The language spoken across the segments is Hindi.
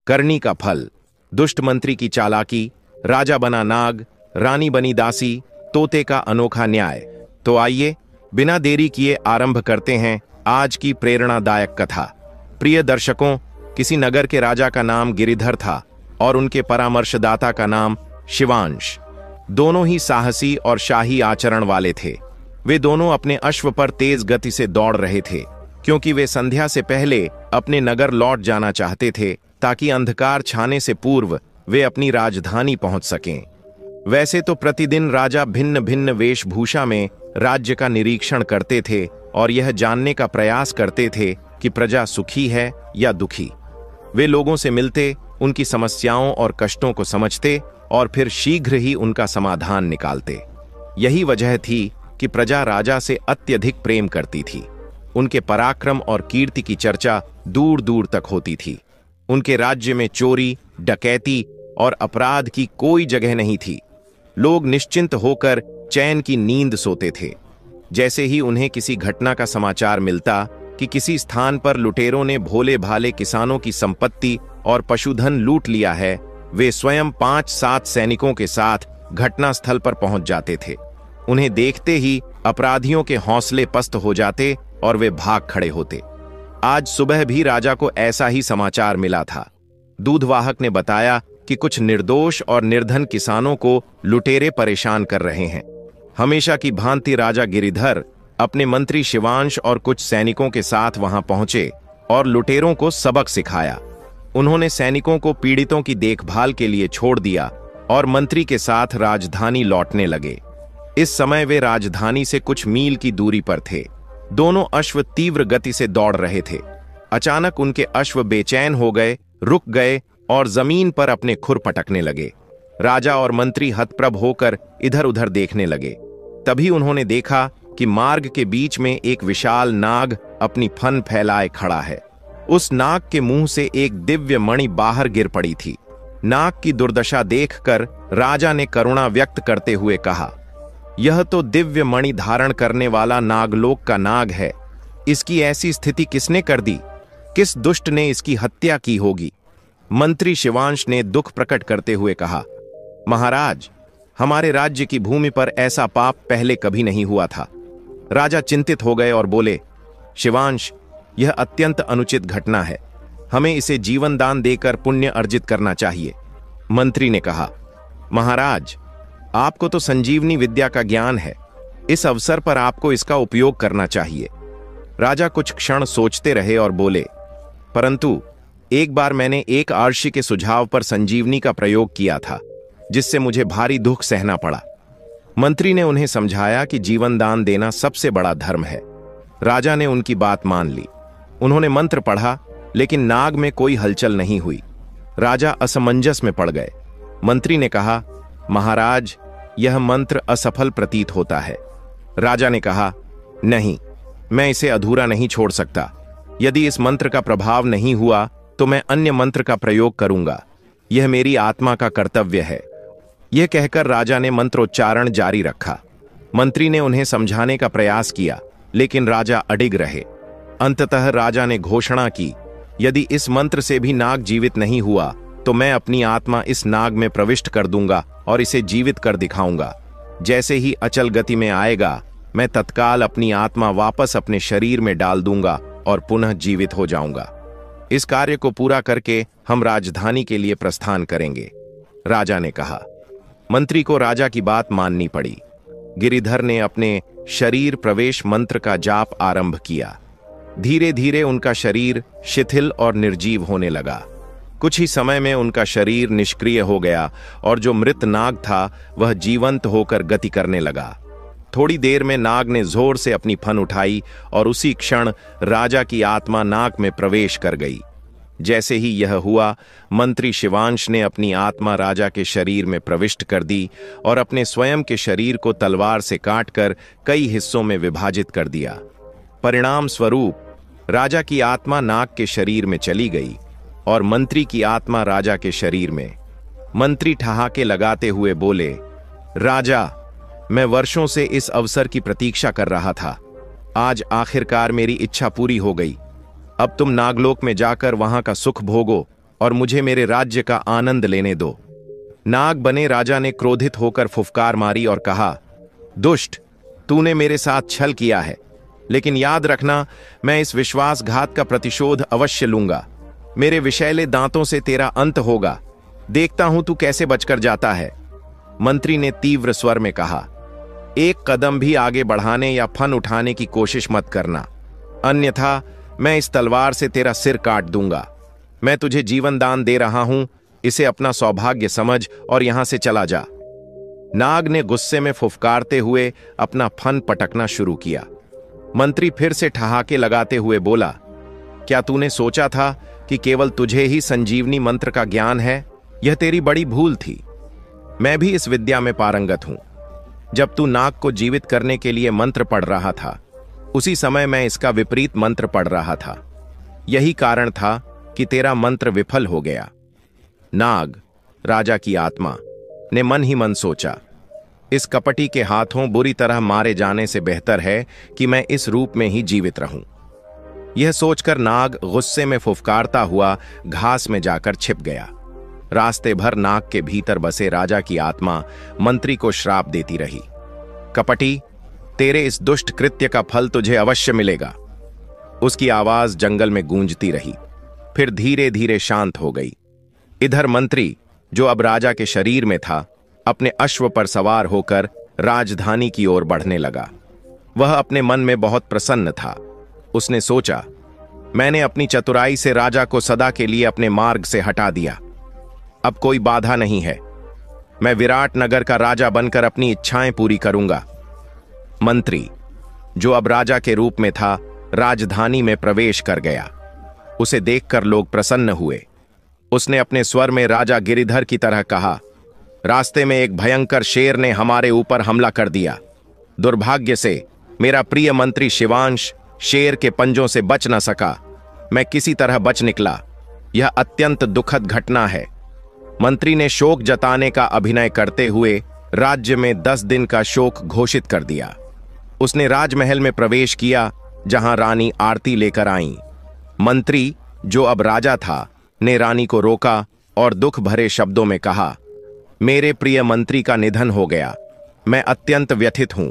करनी का फल, दुष्ट मंत्री की चालाकी, राजा बना नाग, रानी बनी दासी, तोते का अनोखा न्याय। तो आइए बिना देरी किए आरंभ करते हैं आज की प्रेरणादायक कथा। प्रिय दर्शकों, किसी नगर के राजा का नाम गिरिधर था और उनके परामर्शदाता का नाम शिवांश। दोनों ही साहसी और शाही आचरण वाले थे। वे दोनों अपने अश्व पर तेज गति से दौड़ रहे थे, क्योंकि वे संध्या से पहले अपने नगर लौट जाना चाहते थे, ताकि अंधकार छाने से पूर्व वे अपनी राजधानी पहुंच सकें। वैसे तो प्रतिदिन राजा भिन्न भिन्न वेशभूषा में राज्य का निरीक्षण करते थे और यह जानने का प्रयास करते थे कि प्रजा सुखी है या दुखी। वे लोगों से मिलते, उनकी समस्याओं और कष्टों को समझते और फिर शीघ्र ही उनका समाधान निकालते। यही वजह थी कि प्रजा राजा से अत्यधिक प्रेम करती थी। उनके पराक्रम और कीर्ति की चर्चा दूर दूर तक होती थी। उनके राज्य में चोरी, डकैती और अपराध की कोई जगह नहीं थी। लोग निश्चिंत होकर चैन की नींद सोते थे। जैसे ही उन्हें किसी घटना का समाचार मिलता कि किसी स्थान पर लुटेरों ने भोले भाले किसानों की संपत्ति और पशुधन लूट लिया है, वे स्वयं 5-7 सैनिकों के साथ घटनास्थल पर पहुंच जाते थे। उन्हें देखते ही अपराधियों के हौसले पस्त हो जाते और वे भाग खड़े होते। आज सुबह भी राजा को ऐसा ही समाचार मिला था। दूधवाहक ने बताया कि कुछ निर्दोष और निर्धन किसानों को लुटेरे परेशान कर रहे हैं। हमेशा की भांति राजा गिरिधर अपने मंत्री शिवांश और कुछ सैनिकों के साथ वहां पहुंचे और लुटेरों को सबक सिखाया। उन्होंने सैनिकों को पीड़ितों की देखभाल के लिए छोड़ दिया और मंत्री के साथ राजधानी लौटने लगे। इस समय वे राजधानी से कुछ मील की दूरी पर थे। दोनों अश्व तीव्र गति से दौड़ रहे थे। अचानक उनके अश्व बेचैन हो गए, रुक गए और जमीन पर अपने खुर पटकने लगे। राजा और मंत्री हतप्रभ होकर इधर उधर देखने लगे। तभी उन्होंने देखा कि मार्ग के बीच में एक विशाल नाग अपनी फन फैलाए खड़ा है। उस नाग के मुंह से एक दिव्य मणि बाहर गिर पड़ी थी। नाग की दुर्दशा देखकर राजा ने करुणा व्यक्त करते हुए कहा, यह तो दिव्य मणि धारण करने वाला नागलोक का नाग है। इसकी ऐसी स्थिति किसने कर दी? किस दुष्ट ने इसकी हत्या की होगी? मंत्री शिवांश ने दुख प्रकट करते हुए कहा, महाराज, हमारे राज्य की भूमि पर ऐसा पाप पहले कभी नहीं हुआ था। राजा चिंतित हो गए और बोले, शिवांश, यह अत्यंत अनुचित घटना है। हमें इसे जीवन दान देकर पुण्य अर्जित करना चाहिए। मंत्री ने कहा, महाराज, आपको तो संजीवनी विद्या का ज्ञान है। इस अवसर पर आपको इसका उपयोग करना चाहिए। राजा कुछ क्षण सोचते रहे और बोले, परंतु एक बार मैंने एक आर्षि के सुझाव पर संजीवनी का प्रयोग किया था, जिससे मुझे भारी दुख सहना पड़ा। मंत्री ने उन्हें समझाया कि जीवन दान देना सबसे बड़ा धर्म है। राजा ने उनकी बात मान ली। उन्होंने मंत्र पढ़ा, लेकिन नाग में कोई हलचल नहीं हुई। राजा असमंजस में पड़ गए। मंत्री ने कहा, महाराज, यह मंत्र असफल प्रतीत होता है। राजा ने कहा, नहीं, मैं इसे अधूरा नहीं छोड़ सकता। यदि इस मंत्र का प्रभाव नहीं हुआ तो मैं अन्य मंत्र का प्रयोग करूंगा। यह मेरी आत्मा का कर्तव्य है। यह कहकर राजा ने मंत्रोच्चारण जारी रखा। मंत्री ने उन्हें समझाने का प्रयास किया, लेकिन राजा अडिग रहे। अंततः राजा ने घोषणा की, यदि इस मंत्र से भी नाग जीवित नहीं हुआ तो मैं अपनी आत्मा इस नाग में प्रविष्ट कर दूंगा और इसे जीवित कर दिखाऊंगा। जैसे ही अचल गति में आएगा, मैं तत्काल अपनी आत्मा वापस अपने शरीर में डाल दूंगा और पुनः जीवित हो जाऊंगा। इस कार्य को पूरा करके हम राजधानी के लिए प्रस्थान करेंगे, राजा ने कहा। मंत्री को राजा की बात माननी पड़ी। गिरिधर ने अपने शरीर प्रवेश मंत्र का जाप आरंभ किया। धीरे धीरे उनका शरीर शिथिल और निर्जीव होने लगा। कुछ ही समय में उनका शरीर निष्क्रिय हो गया और जो मृत नाग था वह जीवंत होकर गति करने लगा। थोड़ी देर में नाग ने जोर से अपनी फन उठाई और उसी क्षण राजा की आत्मा नाग में प्रवेश कर गई। जैसे ही यह हुआ, मंत्री शिवांश ने अपनी आत्मा राजा के शरीर में प्रविष्ट कर दी और अपने स्वयं के शरीर को तलवार से काटकर कई हिस्सों में विभाजित कर दिया। परिणाम स्वरूप राजा की आत्मा नाग के शरीर में चली गई और मंत्री की आत्मा राजा के शरीर में। मंत्री ठहाके लगाते हुए बोले, राजा, मैं वर्षों से इस अवसर की प्रतीक्षा कर रहा था। आज आखिरकार मेरी इच्छा पूरी हो गई। अब तुम नागलोक में जाकर वहां का सुख भोगो और मुझे मेरे राज्य का आनंद लेने दो। नाग बने राजा ने क्रोधित होकर फुफकार मारी और कहा, दुष्ट, तूने मेरे साथ छल किया है, लेकिन याद रखना, मैं इस विश्वासघात का प्रतिशोध अवश्य लूंगा। मेरे विषैले दांतों से तेरा अंत होगा। देखता हूं तू कैसे बचकर जाता है। मंत्री ने तीव्र स्वर में कहा, एक कदम भी आगे बढ़ाने या फन उठाने की कोशिश मत करना, अन्यथा मैं इस तलवार से तेरा सिर काट दूंगा। मैं तुझे जीवन दान दे रहा हूं, इसे अपना सौभाग्य समझ और यहां से चला जा। नाग ने गुस्से में फुफकारते हुए अपना फन पटकना शुरू किया। मंत्री फिर से ठहाके लगाते हुए बोला, क्या तूने सोचा था कि केवल तुझे ही संजीवनी मंत्र का ज्ञान है? यह तेरी बड़ी भूल थी। मैं भी इस विद्या में पारंगत हूं। जब तू नाग को जीवित करने के लिए मंत्र पढ़ रहा था, उसी समय मैं इसका विपरीत मंत्र पढ़ रहा था। यही कारण था कि तेरा मंत्र विफल हो गया। नाग, राजा की आत्मा, ने मन ही मन सोचा, इस कपटी के हाथों बुरी तरह मारे जाने से बेहतर है कि मैं इस रूप में ही जीवित रहूं। यह सोचकर नाग गुस्से में फुफकारता हुआ घास में जाकर छिप गया। रास्ते भर नाग के भीतर बसे राजा की आत्मा मंत्री को श्राप देती रही, कपटी, तेरे इस दुष्ट कृत्य का फल तुझे अवश्य मिलेगा। उसकी आवाज जंगल में गूंजती रही, फिर धीरे धीरे शांत हो गई। इधर मंत्री, जो अब राजा के शरीर में था, अपने अश्व पर सवार होकर राजधानी की ओर बढ़ने लगा। वह अपने मन में बहुत प्रसन्न था। उसने सोचा, मैंने अपनी चतुराई से राजा को सदा के लिए अपने मार्ग से हटा दिया। अब कोई बाधा नहीं है। मैं विराट नगर का राजा बनकर अपनी इच्छाएं पूरी करूंगा। मंत्री, जो अब राजा के रूप में था, राजधानी में प्रवेश कर गया। उसे देखकर लोग प्रसन्न हुए। उसने अपने स्वर में राजा गिरिधर की तरह कहा, रास्ते में एक भयंकर शेर ने हमारे ऊपर हमला कर दिया। दुर्भाग्य से मेरा प्रिय मंत्री शिवांश शेर के पंजों से बच न सका। मैं किसी तरह बच निकला। यह अत्यंत दुखद घटना है। मंत्री ने शोक जताने का अभिनय करते हुए राज्य में 10 दिन का शोक घोषित कर दिया। उसने राजमहल में प्रवेश किया, जहां रानी आरती लेकर आईं। मंत्री, जो अब राजा था, ने रानी को रोका और दुख भरे शब्दों में कहा, मेरे प्रिय मंत्री का निधन हो गया। मैं अत्यंत व्यथित हूं।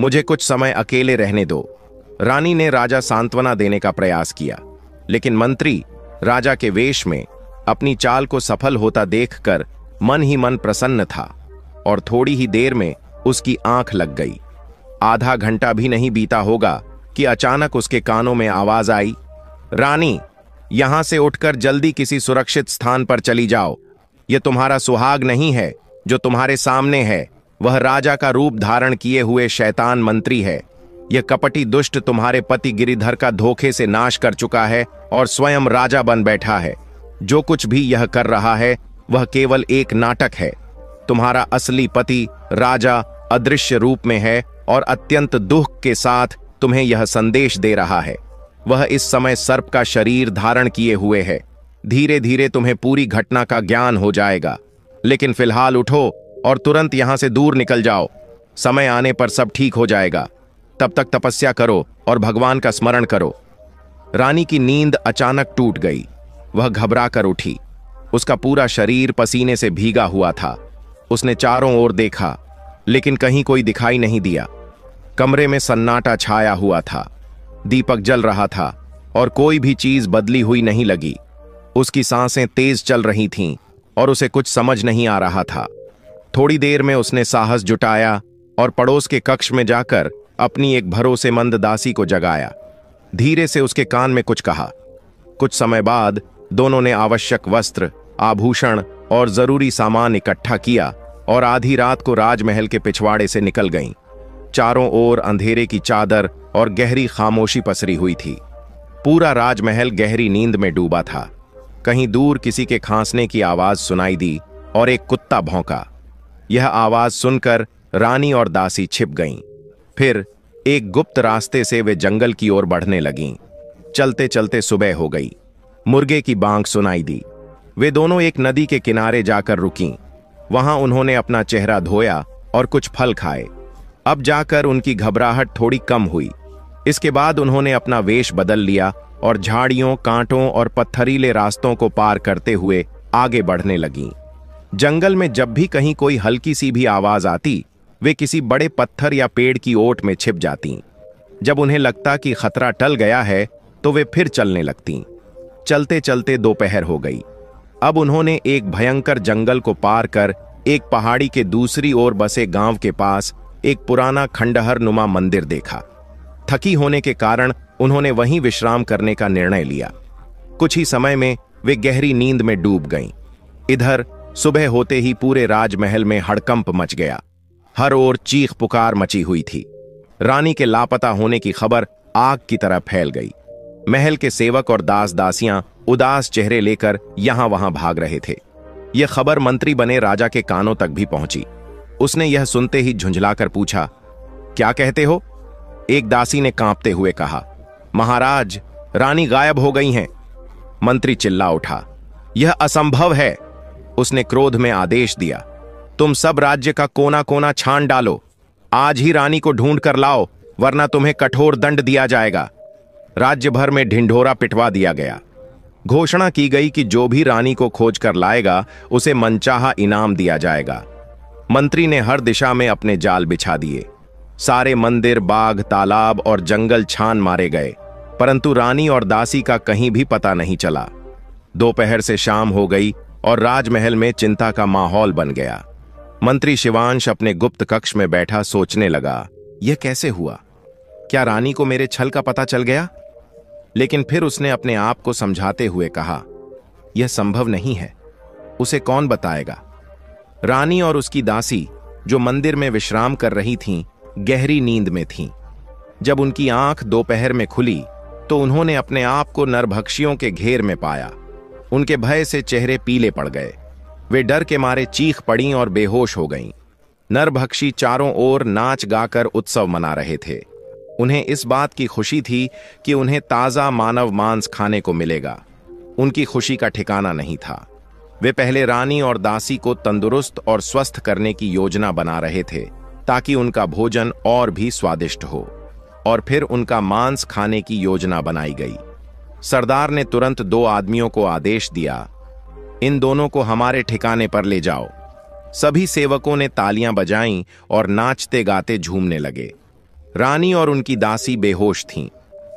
मुझे कुछ समय अकेले रहने दो। रानी ने राजा सांत्वना देने का प्रयास किया, लेकिन मंत्री राजा के वेश में अपनी चाल को सफल होता देखकर मन ही मन प्रसन्न था और थोड़ी ही देर में उसकी आंख लग गई। आधा घंटा भी नहीं बीता होगा कि अचानक उसके कानों में आवाज आई, रानी, यहां से उठकर जल्दी किसी सुरक्षित स्थान पर चली जाओ। यह तुम्हारा सुहाग नहीं है जो तुम्हारे सामने है, वह राजा का रूप धारण किए हुए शैतान मंत्री है। यह कपटी दुष्ट तुम्हारे पति गिरिधर का धोखे से नाश कर चुका है और स्वयं राजा बन बैठा है। जो कुछ भी यह कर रहा है वह केवल एक नाटक है। तुम्हारा असली पति राजा अदृश्य रूप में है और अत्यंत दुख के साथ तुम्हें यह संदेश दे रहा है। वह इस समय सर्प का शरीर धारण किए हुए है। धीरे धीरे तुम्हें पूरी घटना का ज्ञान हो जाएगा, लेकिन फिलहाल उठो और तुरंत यहां से दूर निकल जाओ। समय आने पर सब ठीक हो जाएगा। तब तक तपस्या करो और भगवान का स्मरण करो। रानी की नींद अचानक टूट गई। वह घबरा कर उठी। उसका पूरा शरीर पसीने से भीगा हुआ था। उसने चारों ओर देखा, लेकिन कहीं कोई दिखाई नहीं दिया। कमरे में सन्नाटा छाया हुआ था। दीपक जल रहा था और कोई भी चीज बदली हुई नहीं लगी। उसकी सांसें तेज चल रही थीं और उसे कुछ समझ नहीं आ रहा था। थोड़ी देर में उसने साहस जुटाया और पड़ोस के कक्ष में जाकर अपनी एक भरोसेमंद दासी को जगाया। धीरे से उसके कान में कुछ कहा। कुछ समय बाद दोनों ने आवश्यक वस्त्र, आभूषण और जरूरी सामान इकट्ठा किया और आधी रात को राजमहल के पिछवाड़े से निकल गईं। चारों ओर अंधेरे की चादर और गहरी खामोशी पसरी हुई थी। पूरा राजमहल गहरी नींद में डूबा था। कहीं दूर किसी के खांसने की आवाज सुनाई दी और एक कुत्ता भौंका। यह आवाज सुनकर रानी और दासी छिप गईं। फिर एक गुप्त रास्ते से वे जंगल की ओर बढ़ने लगीं। चलते चलते सुबह हो गई। मुर्गे की बांग सुनाई दी। वे दोनों एक नदी के किनारे जाकर रुकीं। वहां उन्होंने अपना चेहरा धोया और कुछ फल खाए। अब जाकर उनकी घबराहट थोड़ी कम हुई। इसके बाद उन्होंने अपना वेश बदल लिया और झाड़ियों, कांटों और पत्थरीले रास्तों को पार करते हुए आगे बढ़ने लगीं। जंगल में जब भी कहीं कोई हल्की सी भी आवाज आती, वे किसी बड़े पत्थर या पेड़ की ओट में छिप जातीं। जब उन्हें लगता कि खतरा टल गया है तो वे फिर चलने लगतीं। चलते चलते दोपहर हो गई। अब उन्होंने एक भयंकर जंगल को पार कर एक पहाड़ी के दूसरी ओर बसे गांव के पास एक पुराना खंडहर नुमा मंदिर देखा। थकी होने के कारण उन्होंने वहीं विश्राम करने का निर्णय लिया। कुछ ही समय में वे गहरी नींद में डूब गईं। इधर सुबह होते ही पूरे राजमहल में हड़कंप मच गया। हर ओर चीख पुकार मची हुई थी। रानी के लापता होने की खबर आग की तरह फैल गई। महल के सेवक और दास दासियां उदास चेहरे लेकर यहां वहां भाग रहे थे। यह खबर मंत्री बने राजा के कानों तक भी पहुंची। उसने यह सुनते ही झुंझलाकर पूछा, क्या कहते हो? एक दासी ने कांपते हुए कहा, महाराज, रानी गायब हो गई हैं। मंत्री चिल्ला उठा, यह असंभव है। उसने क्रोध में आदेश दिया, तुम सब राज्य का कोना कोना छान डालो। आज ही रानी को ढूंढ कर लाओ, वरना तुम्हें कठोर दंड दिया जाएगा। राज्य भर में ढिंढोरा पिटवा दिया गया। घोषणा की गई कि जो भी रानी को खोज कर लाएगा उसे मनचाहा इनाम दिया जाएगा। मंत्री ने हर दिशा में अपने जाल बिछा दिए। सारे मंदिर, बाग, तालाब और जंगल छान मारे गए, परंतु रानी और दासी का कहीं भी पता नहीं चला। दोपहर से शाम हो गई और राजमहल में चिंता का माहौल बन गया। मंत्री शिवांश अपने गुप्त कक्ष में बैठा सोचने लगा, यह कैसे हुआ? क्या रानी को मेरे छल का पता चल गया? लेकिन फिर उसने अपने आप को समझाते हुए कहा, यह संभव नहीं है। उसे कौन बताएगा? रानी और उसकी दासी, जो मंदिर में विश्राम कर रही थीं, गहरी नींद में थीं। जब उनकी आंख दोपहर में खुली तो उन्होंने अपने आप को नरभक्षियों के घेर में पाया। उनके भय से चेहरे पीले पड़ गए। वे डर के मारे चीख पड़ीं और बेहोश हो गईं। नरभक्षी चारों ओर नाच गाकर उत्सव मना रहे थे। उन्हें इस बात की खुशी थी कि उन्हें ताजा मानव मांस खाने को मिलेगा। उनकी खुशी का ठिकाना नहीं था। वे पहले रानी और दासी को तंदुरुस्त और स्वस्थ करने की योजना बना रहे थे ताकि उनका भोजन और भी स्वादिष्ट हो, और फिर उनका मांस खाने की योजना बनाई गई। सरदार ने तुरंत 2 आदमियों को आदेश दिया, इन दोनों को हमारे ठिकाने पर ले जाओ। सभी सेवकों ने तालियां बजाईं और नाचते गाते झूमने लगे। रानी और उनकी दासी बेहोश थीं।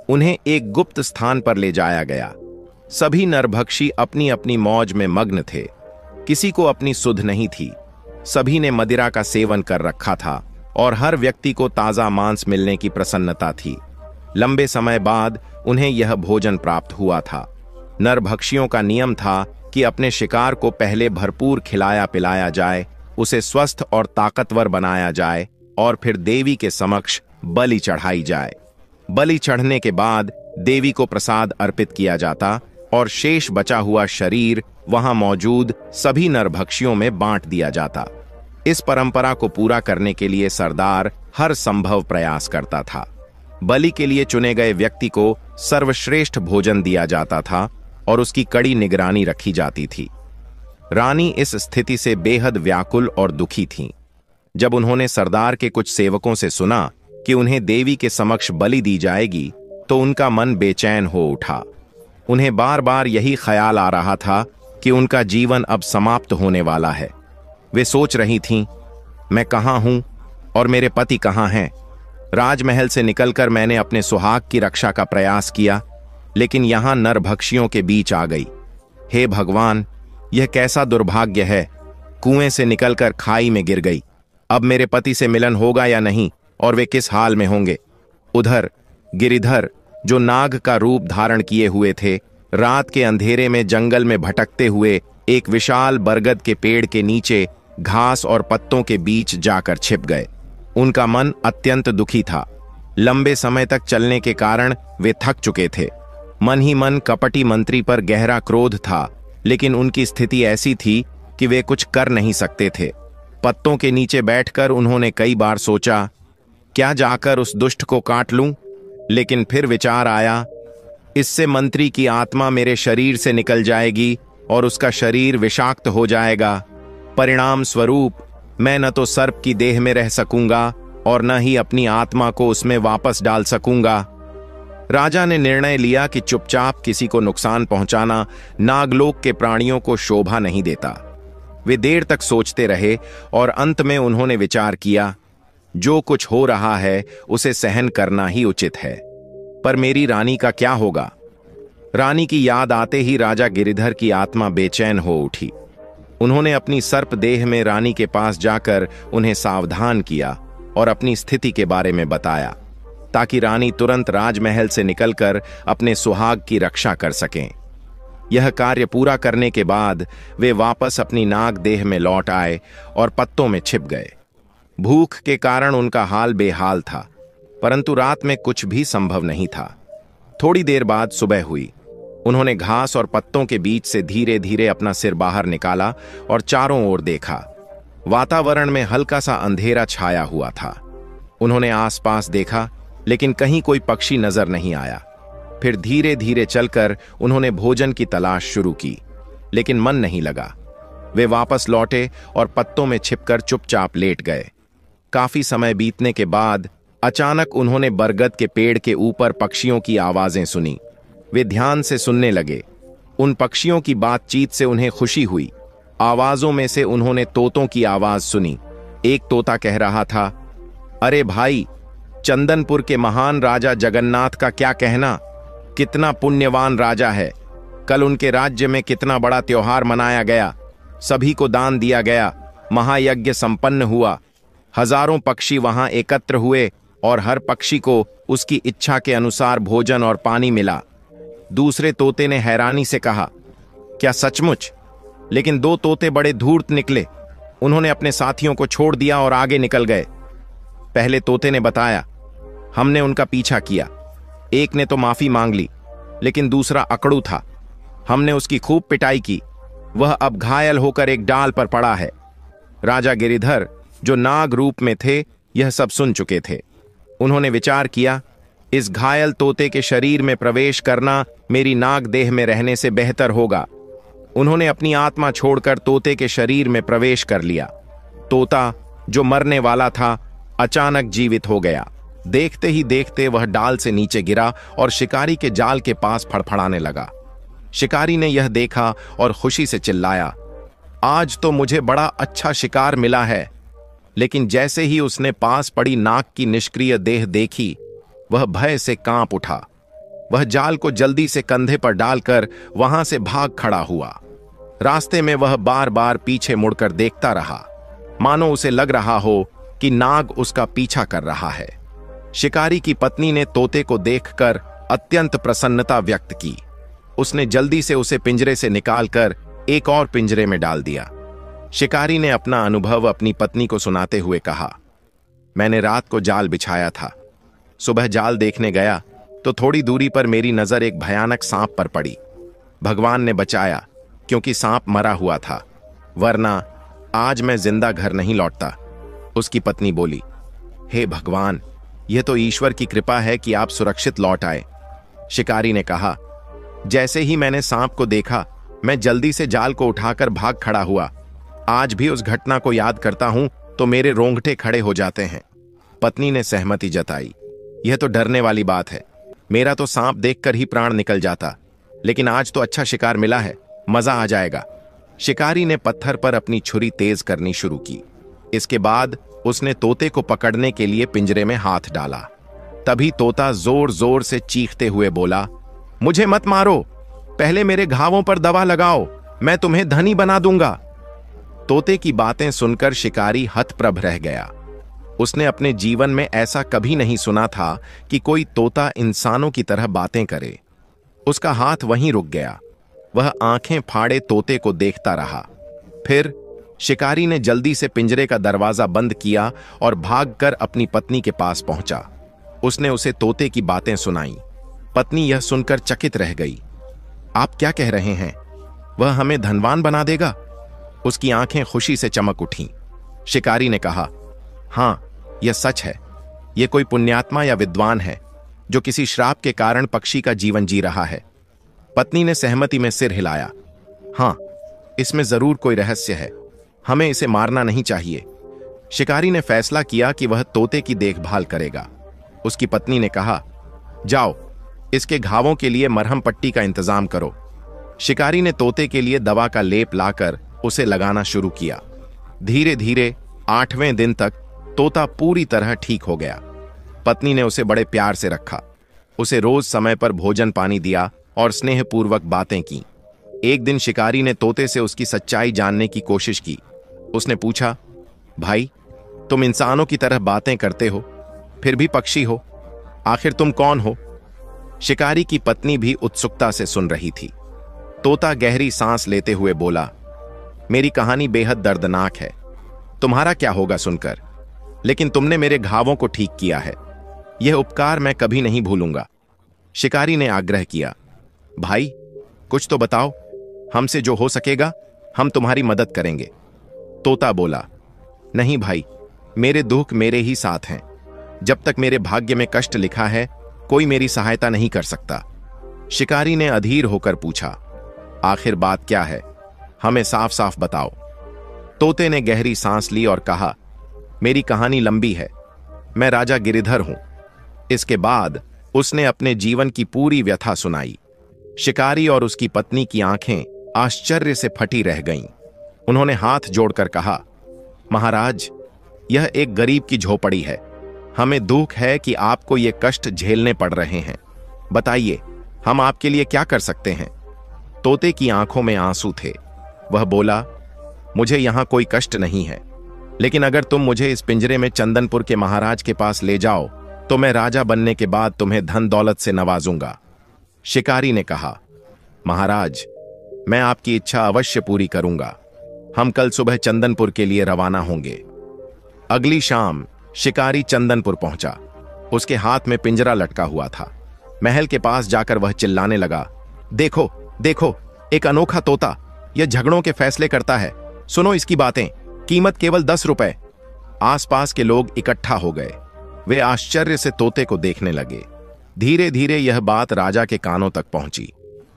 उन्हें एक गुप्त स्थान पर ले जाया गया। सभी नरभक्षी अपनी अपनी मौज में मग्न थे। किसी को अपनी सुध नहीं थी। सभी ने मदिरा का सेवन कर रखा था और हर व्यक्ति को ताजा मांस मिलने की प्रसन्नता थी। लंबे समय बाद उन्हें यह भोजन प्राप्त हुआ था। नरभक्षियों का नियम था कि अपने शिकार को पहले भरपूर खिलाया पिलाया जाए, उसे स्वस्थ और ताकतवर बनाया जाए और फिर देवी के समक्ष बलि चढ़ाई जाए। बलि चढ़ने के बाद देवी को प्रसाद अर्पित किया जाता और शेष बचा हुआ शरीर वहां मौजूद सभी नरभक्षियों में बांट दिया जाता। इस परंपरा को पूरा करने के लिए सरदार हर संभव प्रयास करता था। बलि के लिए चुने गए व्यक्ति को सर्वश्रेष्ठ भोजन दिया जाता था और उसकी कड़ी निगरानी रखी जाती थी। रानी इस स्थिति से बेहद व्याकुल और दुखी थीं। जब उन्होंने सरदार के कुछ सेवकों से सुना कि उन्हें देवी के समक्ष बलि दी जाएगी तो उनका मन बेचैन हो उठा। उन्हें बार बार यही ख्याल आ रहा था कि उनका जीवन अब समाप्त होने वाला है। वे सोच रही थीं, मैं कहाँ हूं और मेरे पति कहाँ हैं? राजमहल से निकलकर मैंने अपने सुहाग की रक्षा का प्रयास किया, लेकिन यहां नरभक्षियों के बीच आ गई। हे भगवान, यह कैसा दुर्भाग्य है। कुएं से निकलकर खाई में गिर गई। अब मेरे पति से मिलन होगा या नहीं, और वे किस हाल में होंगे? उधर गिरिधर, जो नाग का रूप धारण किए हुए थे, रात के अंधेरे में जंगल में भटकते हुए एक विशाल बरगद के पेड़ के नीचे घास और पत्तों के बीच जाकर छिप गए। उनका मन अत्यंत दुखी था। लंबे समय तक चलने के कारण वे थक चुके थे। मन ही मन कपटी मंत्री पर गहरा क्रोध था, लेकिन उनकी स्थिति ऐसी थी कि वे कुछ कर नहीं सकते थे। पत्तों के नीचे बैठकर उन्होंने कई बार सोचा, क्या जाकर उस दुष्ट को काट लूं? लेकिन फिर विचार आया, इससे मंत्री की आत्मा मेरे शरीर से निकल जाएगी और उसका शरीर विषाक्त हो जाएगा। परिणाम स्वरूप मैं न तो सर्प की देह में रह सकूंगा और न ही अपनी आत्मा को उसमें वापस डाल सकूंगा। राजा ने निर्णय लिया कि चुपचाप किसी को नुकसान पहुंचाना नागलोक के प्राणियों को शोभा नहीं देता। वे देर तक सोचते रहे और अंत में उन्होंने विचार किया, जो कुछ हो रहा है उसे सहन करना ही उचित है। पर मेरी रानी का क्या होगा? रानी की याद आते ही राजा गिरिधर की आत्मा बेचैन हो उठी। उन्होंने अपनी सर्प देह में रानी के पास जाकर उन्हें सावधान किया और अपनी स्थिति के बारे में बताया, ताकि रानी तुरंत राजमहल से निकलकर अपने सुहाग की रक्षा कर सकें। यह कार्य पूरा करने के बाद वे वापस अपनी नाग देह में लौट आए और पत्तों में छिप गए। भूख के कारण उनका हाल बेहाल था, परंतु रात में कुछ भी संभव नहीं था। थोड़ी देर बाद सुबह हुई। उन्होंने घास और पत्तों के बीच से धीरे धीरे अपना सिर बाहर निकाला और चारों ओर देखा। वातावरण में हल्का सा अंधेरा छाया हुआ था। उन्होंने आसपास देखा, लेकिन कहीं कोई पक्षी नजर नहीं आया। फिर धीरे धीरे चलकर उन्होंने भोजन की तलाश शुरू की, लेकिन मन नहीं लगा। वे वापस लौटे और पत्तों में छिपकर चुपचाप लेट गए। काफी समय बीतने के बाद अचानक उन्होंने बरगद के पेड़ के ऊपर पक्षियों की आवाजें सुनी। वे ध्यान से सुनने लगे। उन पक्षियों की बातचीत से उन्हें खुशी हुई। आवाजों में से उन्होंने तोतों की आवाज सुनी। एक तोता कह रहा था, अरे भाई, चंदनपुर के महान राजा जगन्नाथ का क्या कहना, कितना पुण्यवान राजा है। कल उनके राज्य में कितना बड़ा त्योहार मनाया गया, सभी को दान दिया गया, महायज्ञ संपन्न हुआ। हजारों पक्षी वहां एकत्र हुए और हर पक्षी को उसकी इच्छा के अनुसार भोजन और पानी मिला। दूसरे तोते ने हैरानी से कहा, क्या सचमुच? लेकिन दो तोते बड़े धूर्त निकले। उन्होंने अपने साथियों को छोड़ दिया और आगे निकल गए। पहले तोते ने बताया, हमने उनका पीछा किया। एक ने तो माफी मांग ली, लेकिन दूसरा अकड़ू था। हमने उसकी खूब पिटाई की। वह अब घायल होकर एक डाल पर पड़ा है। राजा गिरिधर, जो नाग रूप में थे, यह सब सुन चुके थे। उन्होंने विचार किया, इस घायल तोते के शरीर में प्रवेश करना मेरी नाग देह में रहने से बेहतर होगा। उन्होंने अपनी आत्मा छोड़कर तोते के शरीर में प्रवेश कर लिया। तोता, जो मरने वाला था, अचानक जीवित हो गया। देखते ही देखते वह डाल से नीचे गिरा और शिकारी के जाल के पास फड़फड़ाने लगा। शिकारी ने यह देखा और खुशी से चिल्लाया, आज तो मुझे बड़ा अच्छा शिकार मिला है। लेकिन जैसे ही उसने पास पड़ी नाग की निष्क्रिय देह देखी, वह भय से कांप उठा। वह जाल को जल्दी से कंधे पर डालकर वहां से भाग खड़ा हुआ। रास्ते में वह बार बार पीछे मुड़कर देखता रहा, मानो उसे लग रहा हो कि नाग उसका पीछा कर रहा है। शिकारी की पत्नी ने तोते को देखकर अत्यंत प्रसन्नता व्यक्त की। उसने जल्दी से उसे पिंजरे से निकालकर एक और पिंजरे में डाल दिया। शिकारी ने अपना अनुभव अपनी पत्नी को सुनाते हुए कहा, मैंने रात को जाल बिछाया था। सुबह जाल देखने गया तो थोड़ी दूरी पर मेरी नजर एक भयानक सांप पर पड़ी। भगवान ने बचाया, क्योंकि सांप मरा हुआ था, वरना आज मैं जिंदा घर नहीं लौटता। उसकी पत्नी बोली, हे भगवान, यह तो ईश्वर की कृपा है कि आप सुरक्षित लौट आए। शिकारी ने कहा, जैसे ही मैंने सांप को देखा, मैं जल्दी से जाल को उठाकर भाग खड़ा हुआ। आज भी उस घटना को याद करता हूं तो मेरे रोंगटे खड़े हो जाते हैं। पत्नी ने सहमति जताई, यह तो डरने वाली बात है। मेरा तो सांप देखकर ही प्राण निकल जाता, लेकिन आज तो अच्छा शिकार मिला है, मजा आ जाएगा। शिकारी ने पत्थर पर अपनी छुरी तेज करनी शुरू की। इसके बाद उसने तोते को पकड़ने के लिए पिंजरे में हाथ डाला। तभी तोता जोर जोर से चीखते हुए बोला, मुझे मत मारो, पहले मेरे घावों पर दवा लगाओ, मैं तुम्हें धनी बना दूंगा। तोते की बातें सुनकर शिकारी हतप्रभ रह गया। उसने अपने जीवन में ऐसा कभी नहीं सुना था कि कोई तोता इंसानों की तरह बातें करे। उसका हाथ वहीं रुक गया। वह आंखें फाड़े तोते को देखता रहा। फिर शिकारी ने जल्दी से पिंजरे का दरवाजा बंद किया और भागकर अपनी पत्नी के पास पहुंचा। उसने उसे तोते की बातें सुनाई। पत्नी यह सुनकर चकित रह गई। आप क्या कह रहे हैं? वह हमें धनवान बना देगा? उसकी आंखें खुशी से चमक उठीं। शिकारी ने कहा, हां, यह सच है। यह कोई पुण्यात्मा या विद्वान है जो किसी श्राप के कारण पक्षी का जीवन जी रहा है। पत्नी ने सहमति में सिर हिलाया। हां, इसमें जरूर कोई रहस्य है, हमें इसे मारना नहीं चाहिए। शिकारी ने फैसला किया कि वह तोते की देखभाल करेगा। उसकी पत्नी ने कहा, जाओ, इसके घावों के लिए मरहम पट्टी का इंतजाम करो। शिकारी ने तोते के लिए दवा का लेप लाकर उसे लगाना शुरू किया। धीरे धीरे 8वें दिन तक तोता पूरी तरह ठीक हो गया। पत्नी ने उसे बड़े प्यार से रखा, उसे रोज समय पर भोजन पानी दिया और स्नेहपूर्वक बातें की। एक दिन शिकारी ने तोते से उसकी सच्चाई जानने की कोशिश की। उसने पूछा, भाई, तुम इंसानों की तरह बातें करते हो, फिर भी पक्षी हो, आखिर तुम कौन हो? शिकारी की पत्नी भी उत्सुकता से सुन रही थी। तोता गहरी सांस लेते हुए बोला, मेरी कहानी बेहद दर्दनाक है। तुम्हारा क्या होगा सुनकर, लेकिन तुमने मेरे घावों को ठीक किया है। यह उपकार मैं कभी नहीं भूलूंगा। शिकारी ने आग्रह किया, भाई, कुछ तो बताओ, हमसे जो हो सकेगा हम तुम्हारी मदद करेंगे। तोता बोला, नहीं भाई, मेरे दुख मेरे ही साथ हैं। जब तक मेरे भाग्य में कष्ट लिखा है, कोई मेरी सहायता नहीं कर सकता। शिकारी ने अधीर होकर पूछा, आखिर बात क्या है, हमें साफ साफ बताओ। तोते ने गहरी सांस ली और कहा, मेरी कहानी लंबी है। मैं राजा गिरिधर हूं। इसके बाद उसने अपने जीवन की पूरी व्यथा सुनाई। शिकारी और उसकी पत्नी की आंखें आश्चर्य से फटी रह गईं। उन्होंने हाथ जोड़कर कहा, महाराज, यह एक गरीब की झोपड़ी है। हमें दुख है कि आपको ये कष्ट झेलने पड़ रहे हैं। बताइए, हम आपके लिए क्या कर सकते हैं? तोते की आंखों में आंसू थे। वह बोला, मुझे यहां कोई कष्ट नहीं है, लेकिन अगर तुम मुझे इस पिंजरे में चंदनपुर के महाराज के पास ले जाओ तो मैं राजा बनने के बाद तुम्हें धन दौलत से नवाजूंगा। शिकारी ने कहा, महाराज, मैं आपकी इच्छा अवश्य पूरी करूंगा। हम कल सुबह चंदनपुर के लिए रवाना होंगे। अगली शाम शिकारी चंदनपुर पहुंचा। उसके हाथ में पिंजरा लटका हुआ था। महल के पास जाकर वह चिल्लाने लगा, देखो देखो, एक अनोखा तोता, यह झगड़ों के फैसले करता है। सुनो इसकी बातें, कीमत केवल 10 रुपए। आसपास के लोग इकट्ठा हो गए। वे आश्चर्य से तोते को देखने लगे। धीरे धीरे यह बात राजा के कानों तक पहुंची।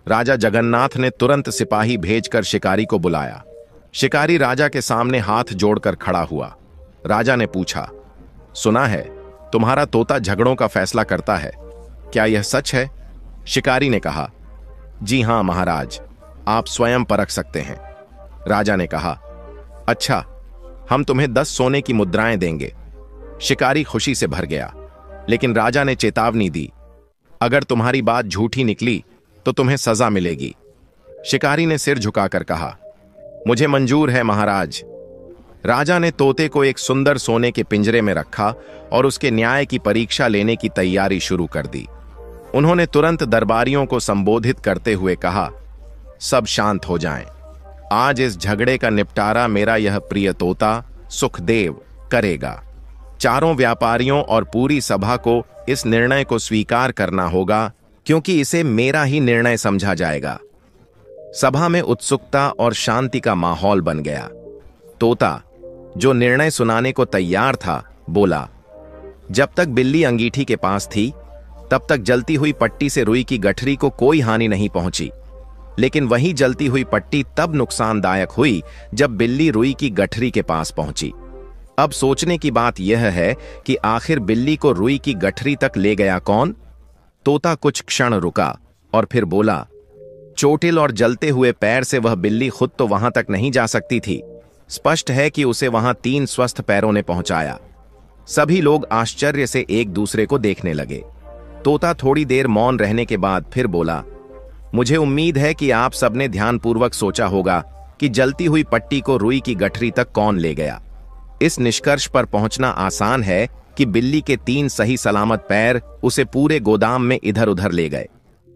राजा जगन्नाथ ने तुरंत सिपाही भेजकर शिकारी को बुलाया। शिकारी राजा के सामने हाथ जोड़कर खड़ा हुआ। राजा ने पूछा, सुना है तुम्हारा तोता झगड़ों का फैसला करता है, क्या यह सच है? शिकारी ने कहा, जी हां महाराज, आप स्वयं परख सकते हैं। राजा ने कहा, अच्छा, हम तुम्हें 10 सोने की मुद्राएं देंगे। शिकारी खुशी से भर गया, लेकिन राजा ने चेतावनी दी, अगर तुम्हारी बात झूठी निकली तो तुम्हें सजा मिलेगी। शिकारी ने सिर झुकाकर कहा, मुझे मंजूर है महाराज। राजा ने तोते को एक सुंदर सोने के पिंजरे में रखा और उसके न्याय की परीक्षा लेने की तैयारी शुरू कर दी। उन्होंने तुरंत दरबारियों को संबोधित करते हुए कहा, सब शांत हो जाएं। आज इस झगड़े का निपटारा मेरा यह प्रिय तोता सुखदेव करेगा। चारों व्यापारियों और पूरी सभा को इस निर्णय को स्वीकार करना होगा, क्योंकि इसे मेरा ही निर्णय समझा जाएगा। सभा में उत्सुकता और शांति का माहौल बन गया। तोता, जो निर्णय सुनाने को तैयार था, बोला, जब तक बिल्ली अंगीठी के पास थी तब तक जलती हुई पट्टी से रुई की गठरी को कोई हानि नहीं पहुंची, लेकिन वही जलती हुई पट्टी तब नुकसानदायक हुई जब बिल्ली रुई की गठरी के पास पहुंची। अब सोचने की बात यह है कि आखिर बिल्ली को रुई की गठरी तक ले गया कौन? तोता कुछ क्षण रुका और फिर बोला, चोटिल और जलते हुए पैर से वह बिल्ली खुद तो वहां तक नहीं जा सकती थी। स्पष्ट है कि उसे वहां 3 स्वस्थ पैरों ने पहुंचाया। सभी लोग आश्चर्य से एक दूसरे को देखने लगे। तोता थोड़ी देर मौन रहने के बाद फिर बोला, मुझे उम्मीद है कि आप सबने ध्यानपूर्वक सोचा होगा कि जलती हुई पट्टी को रुई की गठरी तक कौन ले गया। इस निष्कर्ष पर पहुंचना आसान है कि बिल्ली के 3 सही सलामत पैर उसे पूरे गोदाम में इधर उधर ले गए,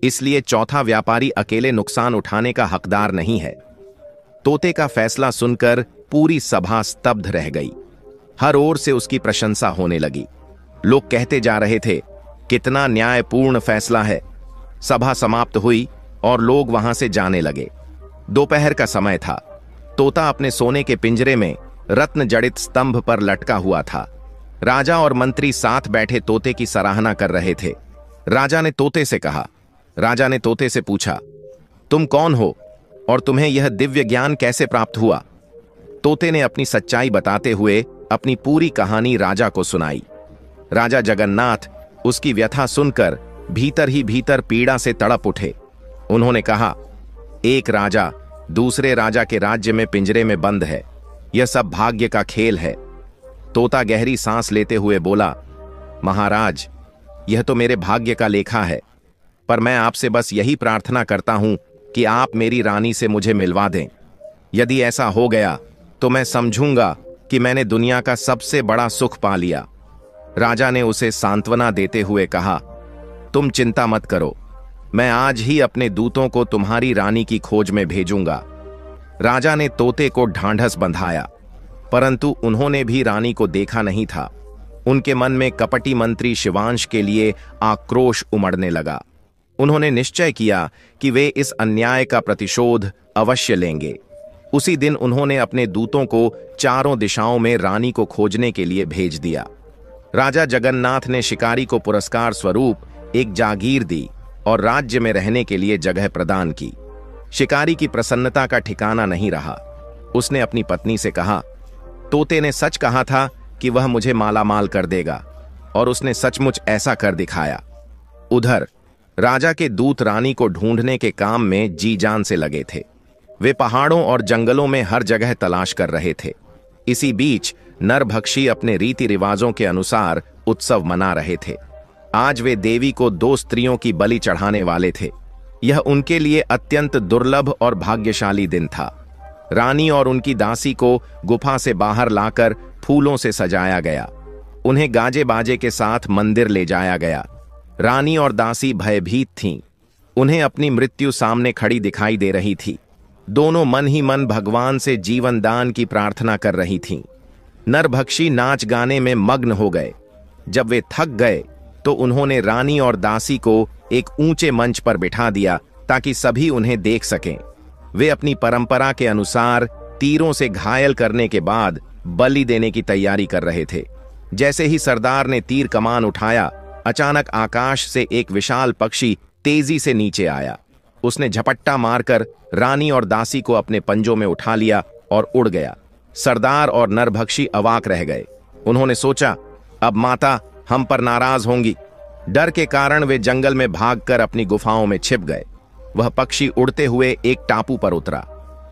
इसलिए चौथा व्यापारी अकेले नुकसान उठाने का हकदार नहीं है। तोते का फैसला सुनकर पूरी सभा स्तब्ध रह गई। हर ओर से उसकी प्रशंसा होने लगी। लोग कहते जा रहे थे, कितना न्यायपूर्ण फैसला है। सभा समाप्त हुई और लोग वहां से जाने लगे। दोपहर का समय था। तोता अपने सोने के पिंजरे में रत्न जड़ित स्तंभ पर लटका हुआ था। राजा और मंत्री साथ बैठे तोते की सराहना कर रहे थे। राजा ने तोते से पूछा, तुम कौन हो और तुम्हें यह दिव्य ज्ञान कैसे प्राप्त हुआ? तोते ने अपनी सच्चाई बताते हुए अपनी पूरी कहानी राजा को सुनाई। राजा जगन्नाथ उसकी व्यथा सुनकर भीतर ही भीतर पीड़ा से तड़प उठे। उन्होंने कहा, एक राजा दूसरे राजा के राज्य में पिंजरे में बंद है, यह सब भाग्य का खेल है। तोता गहरी सांस लेते हुए बोला, महाराज, यह तो मेरे भाग्य का लेखा है, पर मैं आपसे बस यही प्रार्थना करता हूं कि आप मेरी रानी से मुझे मिलवा दें। यदि ऐसा हो गया तो मैं समझूंगा कि मैंने दुनिया का सबसे बड़ा सुख पा लिया। राजा ने उसे सांत्वना देते हुए कहा, तुम चिंता मत करो, मैं आज ही अपने दूतों को तुम्हारी रानी की खोज में भेजूंगा। राजा ने तोते को ढांढस बंधाया, परंतु उन्होंने भी रानी को देखा नहीं था। उनके मन में कपटी मंत्री शिवांश के लिए आक्रोश उमड़ने लगा। उन्होंने निश्चय किया कि वे इस अन्याय का प्रतिशोध अवश्य लेंगे। उसी दिन उन्होंने अपने दूतों को चारों दिशाओं में रानी को खोजने के लिए भेज दिया। राजा जगन्नाथ ने शिकारी को पुरस्कार स्वरूप एक जागीर दी और राज्य में रहने के लिए जगह प्रदान की। शिकारी की प्रसन्नता का ठिकाना नहीं रहा। उसने अपनी पत्नी से कहा, तोते ने सच कहा था कि वह मुझे मालामाल कर देगा, और उसने सचमुच ऐसा कर दिखाया। उधर राजा के दूत रानी को ढूंढने के काम में जी जान से लगे थे। वे पहाड़ों और जंगलों में हर जगह तलाश कर रहे थे। इसी बीच नरभक्षी अपने रीति रिवाजों के अनुसार उत्सव मना रहे थे। आज वे देवी को 2 स्त्रियों की बलि चढ़ाने वाले थे। यह उनके लिए अत्यंत दुर्लभ और भाग्यशाली दिन था। रानी और उनकी दासी को गुफा से बाहर लाकर फूलों से सजाया गया। उन्हें गाजे बाजे के साथ मंदिर ले जाया गया। रानी और दासी भयभीत थीं। उन्हें अपनी मृत्यु सामने खड़ी दिखाई दे रही थी। दोनों मन ही मन भगवान से जीवन दान की प्रार्थना कर रही थीं। नरभक्षी नाच गाने में मग्न हो गए। जब वे थक गए तो उन्होंने रानी और दासी को एक ऊंचे मंच पर बिठा दिया ताकि सभी उन्हें देख सकें। वे अपनी परंपरा के अनुसार तीरों से घायल करने के बाद बलि देने की तैयारी कर रहे थे। जैसे ही सरदार ने तीर कमान उठाया, अचानक आकाश से एक विशाल पक्षी तेजी से नीचे आया। उसने झपट्टा मारकर रानी और दासी को अपने पंजों में उठा लिया और उड़ गया। सरदार और नरभक्षी अवाक रह गए। उन्होंने सोचा, अब माता हम पर नाराज होंगी। डर के कारण वे जंगल में भागकर अपनी गुफाओं में छिप गए। वह पक्षी उड़ते हुए एक टापू पर उतरा।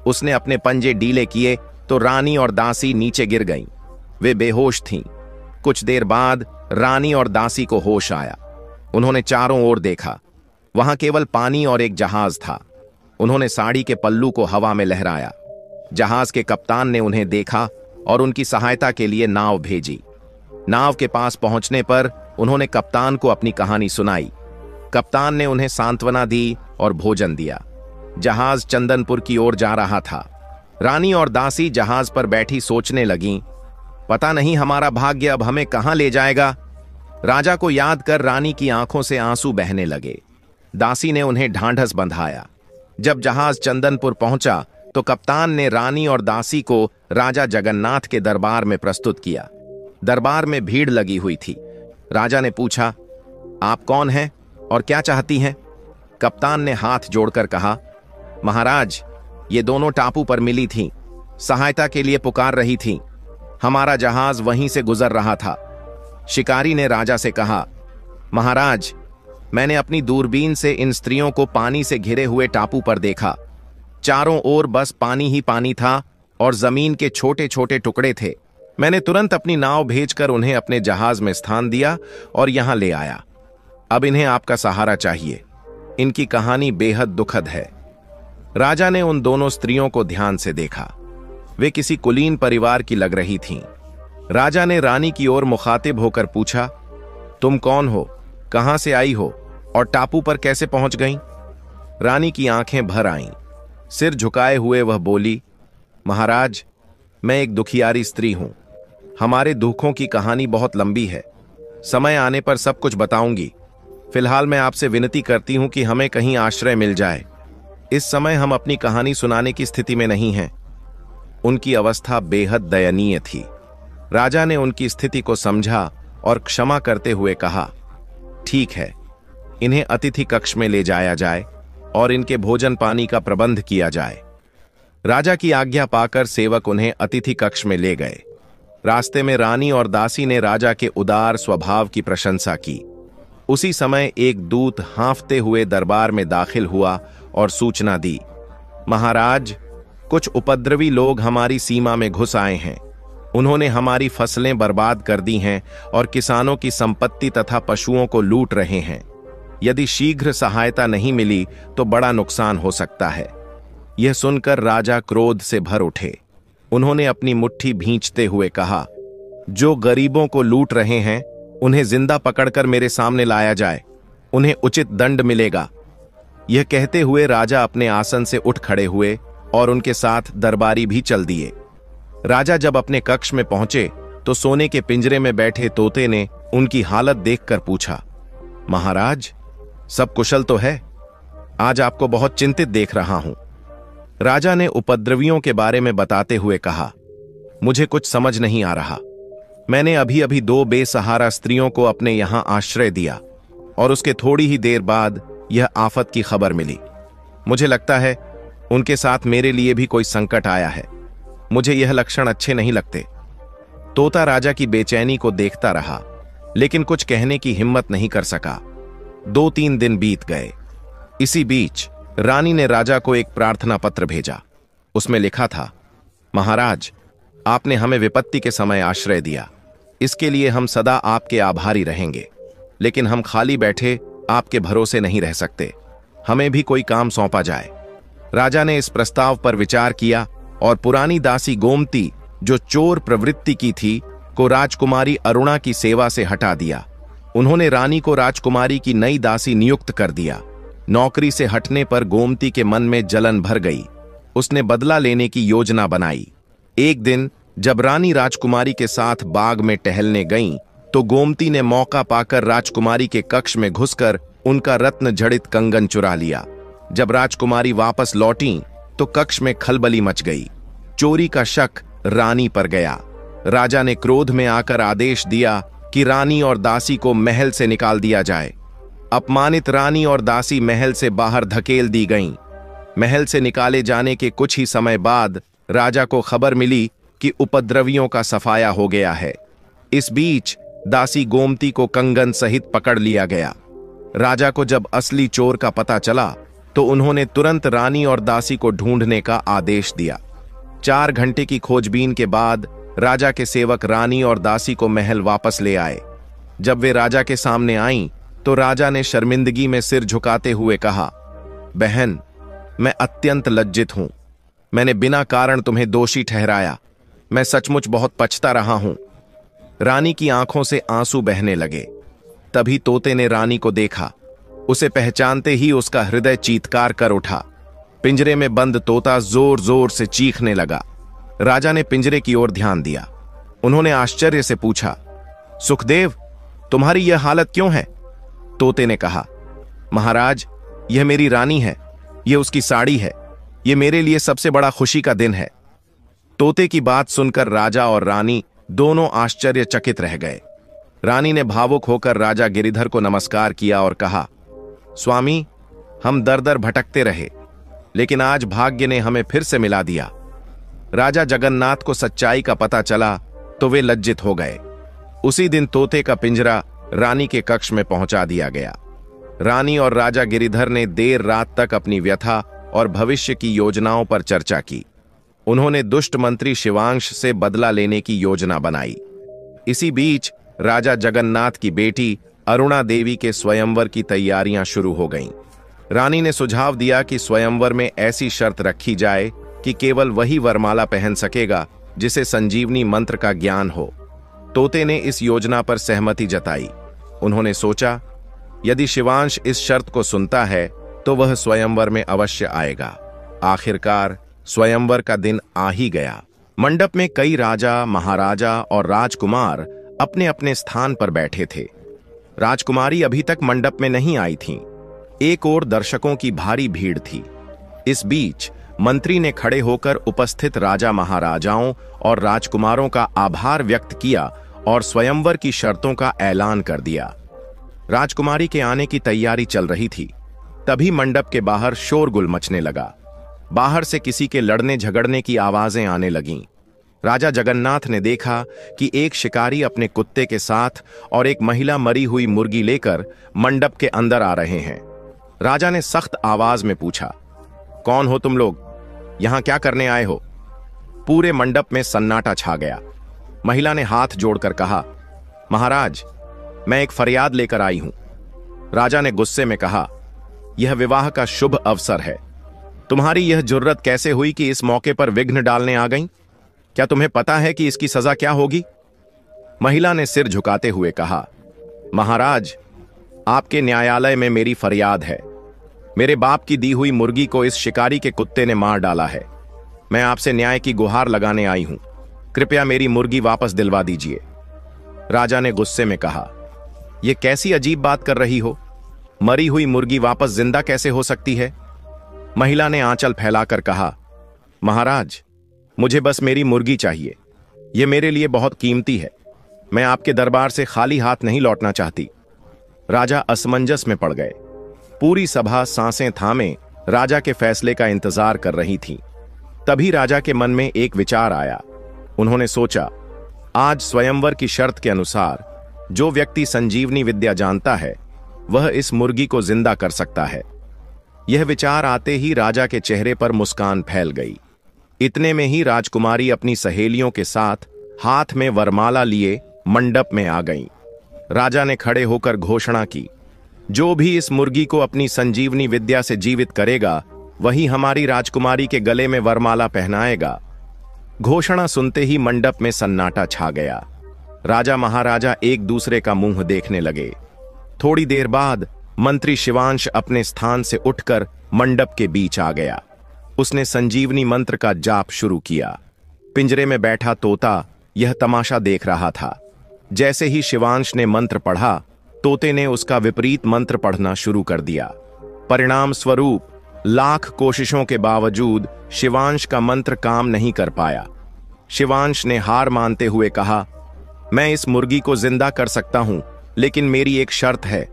उसने अपने पंजे ढीले किए तो रानी और दासी नीचे गिर गईं। वे बेहोश थीं। कुछ देर बाद रानी और दासी को होश आया। उन्होंने चारों ओर देखा। वहां केवल पानी और एक जहाज था। उन्होंने साड़ी के पल्लू को हवा में लहराया। जहाज के कप्तान ने उन्हें देखा और उनकी सहायता के लिए नाव भेजी। नाव के पास पहुंचने पर उन्होंने कप्तान को अपनी कहानी सुनाई। कप्तान ने उन्हें सांत्वना दी और भोजन दिया। जहाज चंदनपुर की ओर जा रहा था। रानी और दासी जहाज पर बैठी सोचने लगीं, पता नहीं हमारा भाग्य अब हमें कहां ले जाएगा। राजा को याद कर रानी की आंखों से आंसू बहने लगे। दासी ने उन्हें ढांढस बंधाया। जब जहाज चंदनपुर पहुंचा तो कप्तान ने रानी और दासी को राजा जगन्नाथ के दरबार में प्रस्तुत किया। दरबार में भीड़ लगी हुई थी। राजा ने पूछा, आप कौन हैं और क्या चाहती हैं? कप्तान ने हाथ जोड़कर कहा, महाराज, ये दोनों टापू पर मिली थीं, सहायता के लिए पुकार रही थीं। हमारा जहाज वहीं से गुजर रहा था। शिकारी ने राजा से कहा, महाराज, मैंने अपनी दूरबीन से इन स्त्रियों को पानी से घिरे हुए टापू पर देखा। चारों ओर बस पानी ही पानी था और जमीन के छोटे छोटे टुकड़े थे। मैंने तुरंत अपनी नाव भेजकर उन्हें अपने जहाज में स्थान दिया और यहां ले आया। अब इन्हें आपका सहारा चाहिए। इनकी कहानी बेहद दुखद है। राजा ने उन दोनों स्त्रियों को ध्यान से देखा। वे किसी कुलीन परिवार की लग रही थीं। राजा ने रानी की ओर मुखातिब होकर पूछा, तुम कौन हो, कहां से आई हो और टापू पर कैसे पहुंच गईं? रानी की आंखें भर आईं। सिर झुकाए हुए वह बोली, महाराज, मैं एक दुखियारी स्त्री हूं। हमारे दुखों की कहानी बहुत लंबी है। समय आने पर सब कुछ बताऊंगी। फिलहाल मैं आपसे विनती करती हूं कि हमें कहीं आश्रय मिल जाए। इस समय हम अपनी कहानी सुनाने की स्थिति में नहीं हैं। उनकी अवस्था बेहद दयनीय थी। राजा ने उनकी स्थिति को समझा और क्षमा करते हुए कहा, ठीक है, इन्हें अतिथि कक्ष में ले जाया जाए और इनके भोजन पानी का प्रबंध किया जाए। राजा की आज्ञा पाकर सेवक उन्हें अतिथि कक्ष में ले गए। रास्ते में रानी और दासी ने राजा के उदार स्वभाव की प्रशंसा की। उसी समय एक दूत हाँफते हुए दरबार में दाखिल हुआ और सूचना दी, महाराज, कुछ उपद्रवी लोग हमारी सीमा में घुस आए हैं। उन्होंने हमारी फसलें बर्बाद कर दी हैं और किसानों की संपत्ति तथा पशुओं को लूट रहे हैं। यदि शीघ्र सहायता नहीं मिली तो बड़ा नुकसान हो सकता है। यह सुनकर राजा क्रोध से भर उठे। उन्होंने अपनी मुट्ठी भींचते हुए कहा, जो गरीबों को लूट रहे हैं उन्हें जिंदा पकड़कर मेरे सामने लाया जाए, उन्हें उचित दंड मिलेगा। यह कहते हुए राजा अपने आसन से उठ खड़े हुए और उनके साथ दरबारी भी चल दिए। राजा जब अपने कक्ष में पहुंचे तो सोने के पिंजरे में बैठे तोते ने उनकी हालत देखकर पूछा, महाराज, सब कुशल तो है? आज आपको बहुत चिंतित देख रहा हूं। राजा ने उपद्रवियों के बारे में बताते हुए कहा, मुझे कुछ समझ नहीं आ रहा। मैंने अभी अभी 2 बेसहारा स्त्रियों को अपने यहां आश्रय दिया और उसके थोड़ी ही देर बाद यह आफत की खबर मिली। मुझे लगता है उनके साथ मेरे लिए भी कोई संकट आया है। मुझे यह लक्षण अच्छे नहीं लगते। तोता राजा की बेचैनी को देखता रहा, लेकिन कुछ कहने की हिम्मत नहीं कर सका। 2-3 दिन बीत गए। इसी बीच रानी ने राजा को एक प्रार्थना पत्र भेजा। उसमें लिखा था, महाराज, आपने हमें विपत्ति के समय आश्रय दिया, इसके लिए हम सदा आपके आभारी रहेंगे। लेकिन हम खाली बैठे आपके भरोसे नहीं रह सकते। हमें भी कोई काम सौंपा जाए। राजा ने इस प्रस्ताव पर विचार किया और पुरानी दासी गोमती, जो चोर प्रवृत्ति की थी, को राजकुमारी अरुणा की सेवा से हटा दिया। उन्होंने रानी को राजकुमारी की नई दासी नियुक्त कर दिया। नौकरी से हटने पर गोमती के मन में जलन भर गई। उसने बदला लेने की योजना बनाई। एक दिन जब रानी राजकुमारी के साथ बाग में टहलने गईं, तो गोमती ने मौका पाकर राजकुमारी के कक्ष में घुसकर उनका रत्न जड़ित कंगन चुरा लिया। जब राजकुमारी वापस लौटी तो कक्ष में खलबली मच गई। चोरी का शक रानी पर गया। राजा ने क्रोध में आकर आदेश दिया कि रानी और दासी को महल से निकाल दिया जाए। अपमानित रानी और दासी महल से बाहर धकेल दी गईं। महल से निकाले जाने के कुछ ही समय बाद राजा को खबर मिली कि उपद्रवियों का सफाया हो गया है। इस बीच दासी गोमती को कंगन सहित पकड़ लिया गया। राजा को जब असली चोर का पता चला तो उन्होंने तुरंत रानी और दासी को ढूंढने का आदेश दिया। 4 घंटे की खोजबीन के बाद राजा के सेवक रानी और दासी को महल वापस ले आए। जब वे राजा के सामने आईं तो राजा ने शर्मिंदगी में सिर झुकाते हुए कहा, बहन, मैं अत्यंत लज्जित हूं। मैंने बिना कारण तुम्हें दोषी ठहराया। मैं सचमुच बहुत पछता रहा हूं। रानी की आंखों से आंसू बहने लगे। तभी तोते ने रानी को देखा। उसे पहचानते ही उसका हृदय चीत्कार कर उठा। पिंजरे में बंद तोता जोर जोर से चीखने लगा। राजा ने पिंजरे की ओर ध्यान दिया। उन्होंने आश्चर्य से पूछा, सुखदेव, तुम्हारी यह हालत क्यों है? तोते ने कहा, महाराज, यह मेरी रानी है। यह उसकी साड़ी है। यह मेरे लिए सबसे बड़ा खुशी का दिन है। तोते की बात सुनकर राजा और रानी दोनों आश्चर्यचकित रह गए। रानी ने भावुक होकर राजा गिरिधर को नमस्कार किया और कहा, स्वामी, हम दर दर भटकते रहे, लेकिन आज भाग्य ने हमें फिर से मिला दिया। राजा जगन्नाथ को सच्चाई का पता चला तो वे लज्जित हो गए। उसी दिन तोते का पिंजरा रानी के कक्ष में पहुंचा दिया गया। रानी और राजा गिरिधर ने देर रात तक अपनी व्यथा और भविष्य की योजनाओं पर चर्चा की। उन्होंने दुष्ट मंत्री शिवांश से बदला लेने की योजना बनाई। इसी बीच राजा जगन्नाथ की बेटी अरुणा देवी के स्वयंवर की तैयारियां शुरू हो गईं। रानी ने सुझाव दिया कि स्वयंवर में ऐसी शर्त रखी जाए कि केवल वही वरमाला पहन सकेगा जिसे संजीवनी मंत्र का ज्ञान हो। तोते ने इस योजना पर सहमति जताई। उन्होंने सोचा, यदि शिवांश इस शर्त को सुनता है तो वह स्वयंवर में अवश्य आएगा। आखिरकार स्वयंवर का दिन आ ही गया। मंडप में कई राजा, महाराजा और राजकुमार अपने अपने स्थान पर बैठे थे। राजकुमारी अभी तक मंडप में नहीं आई थीं। एक ओर दर्शकों की भारी भीड़ थी। इस बीच मंत्री ने खड़े होकर उपस्थित राजा, महाराजाओं और राजकुमारों का आभार व्यक्त किया और स्वयंवर की शर्तों का ऐलान कर दिया। राजकुमारी के आने की तैयारी चल रही थी। तभी मंडप के बाहर शोरगुल मचने लगा। बाहर से किसी के लड़ने झगड़ने की आवाजें आने लगीं। राजा जगन्नाथ ने देखा कि एक शिकारी अपने कुत्ते के साथ और एक महिला मरी हुई मुर्गी लेकर मंडप के अंदर आ रहे हैं। राजा ने सख्त आवाज में पूछा, कौन हो तुम लोग? यहां क्या करने आए हो? पूरे मंडप में सन्नाटा छा गया। महिला ने हाथ जोड़कर कहा, महाराज, मैं एक फरियाद लेकर आई हूं। राजा ने गुस्से में कहा, यह विवाह का शुभ अवसर है, तुम्हारी यह जुर्रत कैसे हुई कि इस मौके पर विघ्न डालने आ गई? क्या तुम्हें पता है कि इसकी सजा क्या होगी? महिला ने सिर झुकाते हुए कहा, महाराज, आपके न्यायालय में मेरी फरियाद है। मेरे बाप की दी हुई मुर्गी को इस शिकारी के कुत्ते ने मार डाला है। मैं आपसे न्याय की गुहार लगाने आई हूं। कृपया मेरी मुर्गी वापस दिलवा दीजिए। राजा ने गुस्से में कहा, यह कैसी अजीब बात कर रही हो? मरी हुई मुर्गी वापस जिंदा कैसे हो सकती है? महिला ने आंचल फैलाकर कहा, महाराज, मुझे बस मेरी मुर्गी चाहिए। यह मेरे लिए बहुत कीमती है। मैं आपके दरबार से खाली हाथ नहीं लौटना चाहती। राजा असमंजस में पड़ गए। पूरी सभा सांसें थामे राजा के फैसले का इंतजार कर रही थी। तभी राजा के मन में एक विचार आया। उन्होंने सोचा, आज स्वयंवर की शर्त के अनुसार जो व्यक्ति संजीवनी विद्या जानता है वह इस मुर्गी को जिंदा कर सकता है। यह विचार आते ही राजा के चेहरे पर मुस्कान फैल गई। इतने में ही राजकुमारी अपनी सहेलियों के साथ हाथ में वरमाला लिए मंडप में आ गईं। राजा ने खड़े होकर घोषणा की, जो भी इस मुर्गी को अपनी संजीवनी विद्या से जीवित करेगा वही हमारी राजकुमारी के गले में वरमाला पहनाएगा। घोषणा सुनते ही मंडप में सन्नाटा छा गया। राजा महाराजा एक दूसरे का मुंह देखने लगे। थोड़ी देर बाद मंत्री शिवांश अपने स्थान से उठकर मंडप के बीच आ गया। उसने संजीवनी मंत्र का जाप शुरू किया। पिंजरे में बैठा तोता यह तमाशा देख रहा था। जैसे ही शिवांश ने मंत्र पढ़ा, तोते ने उसका विपरीत मंत्र पढ़ना शुरू कर दिया। परिणाम स्वरूप लाख कोशिशों के बावजूद शिवांश का मंत्र काम नहीं कर पाया। शिवांश ने हार मानते हुए कहा, मैं इस मुर्गी को जिंदा कर सकता हूं, लेकिन मेरी एक शर्त है।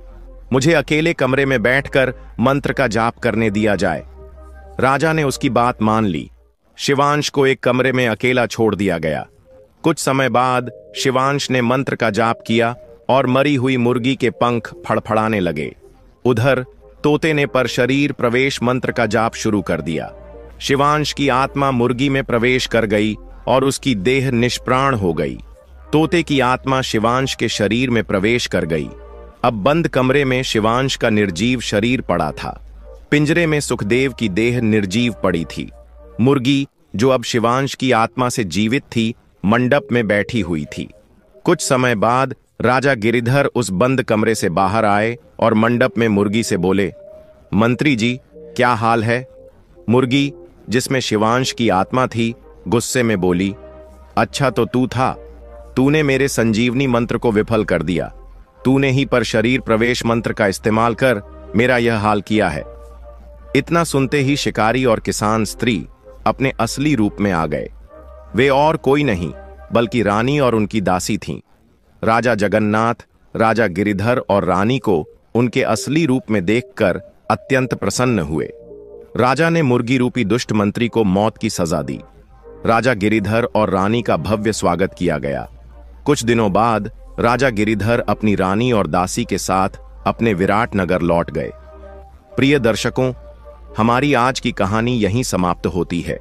मुझे अकेले कमरे में बैठकर मंत्र का जाप करने दिया जाए। राजा ने उसकी बात मान ली। शिवांश को एक कमरे में अकेला छोड़ दिया गया। कुछ समय बाद शिवांश ने मंत्र का जाप किया और मरी हुई मुर्गी के पंख फड़फड़ाने लगे। उधर तोते ने पर शरीर प्रवेश मंत्र का जाप शुरू कर दिया। शिवांश की आत्मा मुर्गी में प्रवेश कर गई और उसकी देह निष्प्राण हो गई। तोते की आत्मा शिवांश के शरीर में प्रवेश कर गई। अब बंद कमरे में शिवांश का निर्जीव शरीर पड़ा था। पिंजरे में सुखदेव की देह निर्जीव पड़ी थी। मुर्गी, जो अब शिवांश की आत्मा से जीवित थी, मंडप में बैठी हुई थी। कुछ समय बाद राजा गिरिधर उस बंद कमरे से बाहर आए और मंडप में मुर्गी से बोले, मंत्री जी, क्या हाल है? मुर्गी, जिसमें शिवांश की आत्मा थी, गुस्से में बोली, अच्छा तो तू था। तूने मेरे संजीवनी मंत्र को विफल कर दिया। तूने ही पर शरीर प्रवेश मंत्र का इस्तेमाल कर मेरा यह हाल किया है। इतना सुनते ही शिकारी और किसान स्त्री अपने असली रूप में आ गए। वे और कोई नहीं बल्कि रानी और उनकी दासी थीं। राजा जगन्नाथ, राजा गिरिधर और रानी को उनके असली रूप में देखकर अत्यंत प्रसन्न हुए। राजा ने मुर्गी रूपी दुष्ट मंत्री को मौत की सजा दी। राजा गिरिधर और रानी का भव्य स्वागत किया गया। कुछ दिनों बाद राजा गिरिधर अपनी रानी और दासी के साथ अपने विराट नगर लौट गए। प्रिय दर्शकों, हमारी आज की कहानी यहीं समाप्त होती है।